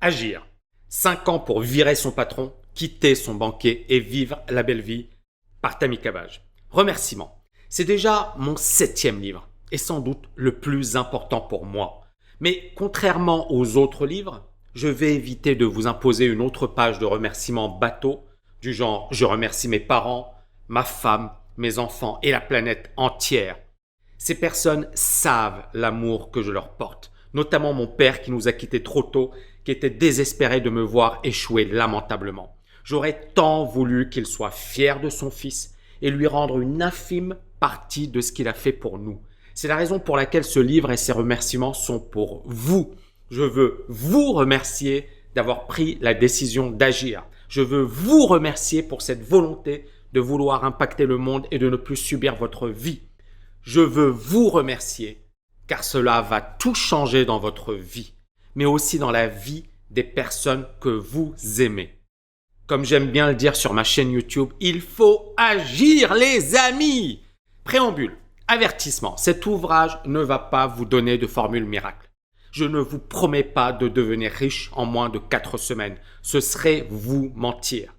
Agir. 5 ans pour virer son patron, quitter son banquier et vivre la belle vie par Tammy Cavage. Remerciements. C'est déjà mon 7e livre et sans doute le plus important pour moi. Mais contrairement aux autres livres, je vais éviter de vous imposer une autre page de remerciements bateau du genre « Je remercie mes parents, ma femme, mes enfants et la planète entière ». Ces personnes savent l'amour que je leur porte, notamment mon père qui nous a quittés trop tôt, qui était désespéré de me voir échouer lamentablement. J'aurais tant voulu qu'il soit fier de son fils et lui rendre une infime partie de ce qu'il a fait pour nous. C'est la raison pour laquelle ce livre et ses remerciements sont pour vous. Je veux vous remercier d'avoir pris la décision d'agir. Je veux vous remercier pour cette volonté de vouloir impacter le monde et de ne plus subir votre vie. Je veux vous remercier car cela va tout changer dans votre vie, mais aussi dans la vie des personnes que vous aimez. Comme j'aime bien le dire sur ma chaîne YouTube, il faut agir les amis! Préambule, avertissement, cet ouvrage ne va pas vous donner de formule miracle. Je ne vous promets pas de devenir riche en moins de 4 semaines. Ce serait vous mentir.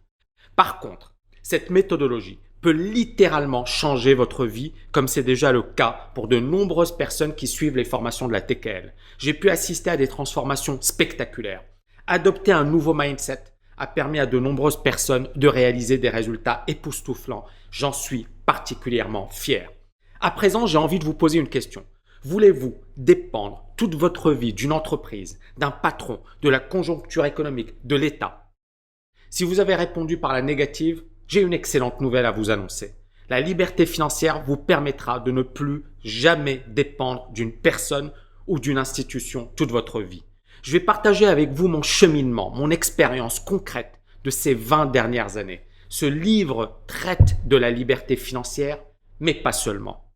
Par contre, cette méthodologie peut littéralement changer votre vie, comme c'est déjà le cas pour de nombreuses personnes qui suivent les formations de la TKL. J'ai pu assister à des transformations spectaculaires. Adopter un nouveau mindset a permis à de nombreuses personnes de réaliser des résultats époustouflants. J'en suis particulièrement fier. À présent, j'ai envie de vous poser une question. Voulez-vous dépendre toute votre vie d'une entreprise, d'un patron, de la conjoncture économique, de l'État? Si vous avez répondu par la négative, j'ai une excellente nouvelle à vous annoncer. La liberté financière vous permettra de ne plus jamais dépendre d'une personne ou d'une institution toute votre vie. Je vais partager avec vous mon cheminement, mon expérience concrète de ces 20 dernières années. Ce livre traite de la liberté financière, mais pas seulement.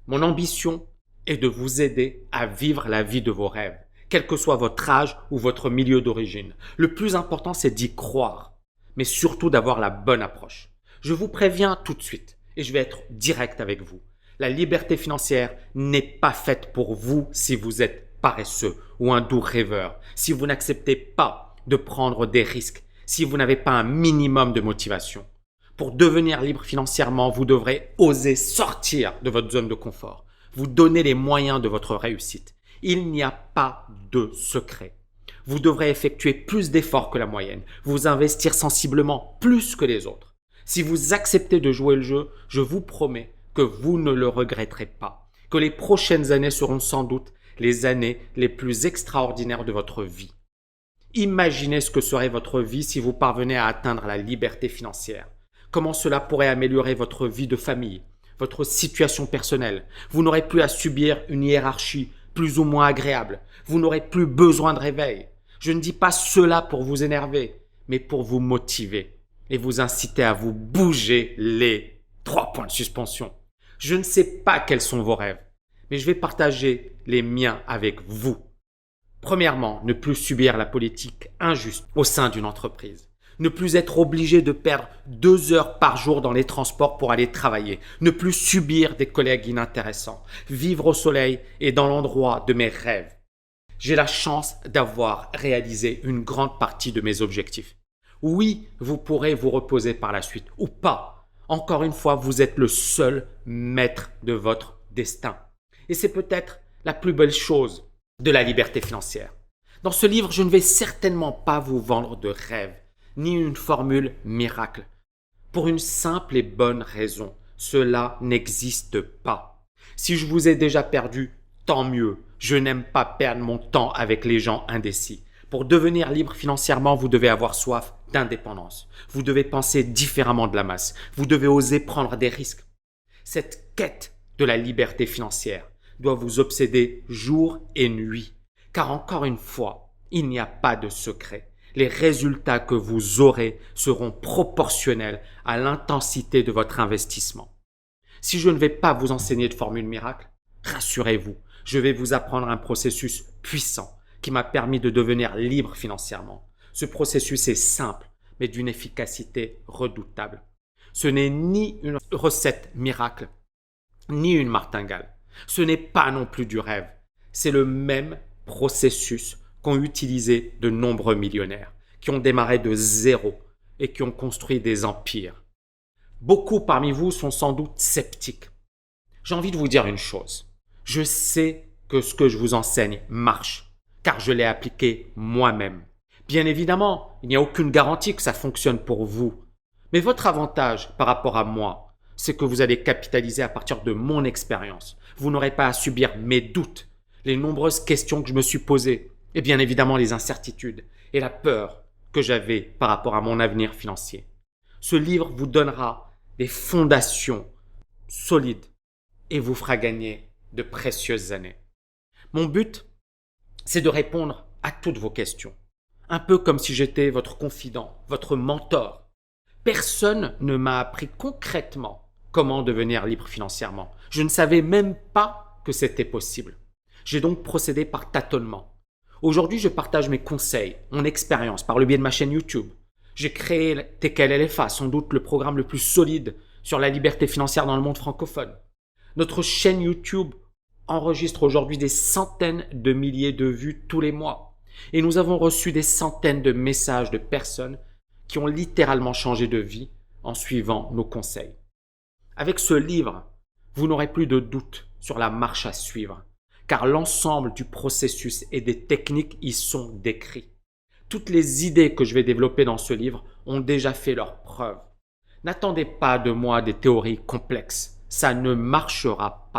Mon ambition est de vous aider à vivre la vie de vos rêves, quel que soit votre âge ou votre milieu d'origine. Le plus important, c'est d'y croire, mais surtout d'avoir la bonne approche. Je vous préviens tout de suite et je vais être direct avec vous. La liberté financière n'est pas faite pour vous si vous êtes paresseux ou un doux rêveur, si vous n'acceptez pas de prendre des risques, si vous n'avez pas un minimum de motivation. Pour devenir libre financièrement, vous devrez oser sortir de votre zone de confort, vous donner les moyens de votre réussite. Il n'y a pas de secret. Vous devrez effectuer plus d'efforts que la moyenne, vous investir sensiblement plus que les autres. Si vous acceptez de jouer le jeu, je vous promets que vous ne le regretterez pas, que les prochaines années seront sans doute les années les plus extraordinaires de votre vie. Imaginez ce que serait votre vie si vous parvenez à atteindre la liberté financière. Comment cela pourrait améliorer votre vie de famille, votre situation personnelle. Vous n'aurez plus à subir une hiérarchie plus ou moins agréable. Vous n'aurez plus besoin de réveil. Je ne dis pas cela pour vous énerver, mais pour vous motiver et vous inciter à vous bouger les 3 points de suspension. Je ne sais pas quels sont vos rêves, mais je vais partager les miens avec vous. Premièrement, ne plus subir la politique injuste au sein d'une entreprise. Ne plus être obligé de perdre 2 heures par jour dans les transports pour aller travailler. Ne plus subir des collègues inintéressants. Vivre au soleil et dans l'endroit de mes rêves. J'ai la chance d'avoir réalisé une grande partie de mes objectifs. Oui, vous pourrez vous reposer par la suite ou pas. Encore une fois, vous êtes le seul maître de votre destin. Et c'est peut-être la plus belle chose de la liberté financière. Dans ce livre, je ne vais certainement pas vous vendre de rêves, ni une formule miracle. Pour une simple et bonne raison, cela n'existe pas. Si je vous ai déjà perdu, tant mieux. Je n'aime pas perdre mon temps avec les gens indécis. Pour devenir libre financièrement, vous devez avoir soif d'indépendance. Vous devez penser différemment de la masse. Vous devez oser prendre des risques. Cette quête de la liberté financière doit vous obséder jour et nuit. Car encore une fois, il n'y a pas de secret. Les résultats que vous aurez seront proportionnels à l'intensité de votre investissement. Si je ne vais pas vous enseigner de formule miracle, rassurez-vous, je vais vous apprendre un processus puissant qui m'a permis de devenir libre financièrement. Ce processus est simple, mais d'une efficacité redoutable. Ce n'est ni une recette miracle, ni une martingale. Ce n'est pas non plus du rêve. C'est le même processus qu'ont utilisé de nombreux millionnaires, qui ont démarré de zéro et qui ont construit des empires. Beaucoup parmi vous sont sans doute sceptiques. J'ai envie de vous dire une chose. Je sais que ce que je vous enseigne marche, car je l'ai appliqué moi-même. Bien évidemment, il n'y a aucune garantie que ça fonctionne pour vous. Mais votre avantage par rapport à moi, c'est que vous allez capitaliser à partir de mon expérience. Vous n'aurez pas à subir mes doutes, les nombreuses questions que je me suis posées, et bien évidemment les incertitudes et la peur que j'avais par rapport à mon avenir financier. Ce livre vous donnera des fondations solides et vous fera gagner de précieuses années. Mon but, c'est de répondre à toutes vos questions. Un peu comme si j'étais votre confident, votre mentor. Personne ne m'a appris concrètement comment devenir libre financièrement. Je ne savais même pas que c'était possible. J'ai donc procédé par tâtonnement. Aujourd'hui, je partage mes conseils, mon expérience par le biais de ma chaîne YouTube. J'ai créé TKL-LFA, sans doute le programme le plus solide sur la liberté financière dans le monde francophone. Notre chaîne YouTube enregistre aujourd'hui des centaines de milliers de vues tous les mois. Et nous avons reçu des centaines de messages de personnes qui ont littéralement changé de vie en suivant nos conseils. Avec ce livre, vous n'aurez plus de doute sur la marche à suivre, car l'ensemble du processus et des techniques y sont décrits. Toutes les idées que je vais développer dans ce livre ont déjà fait leurs preuves. N'attendez pas de moi des théories complexes, ça ne marchera pas.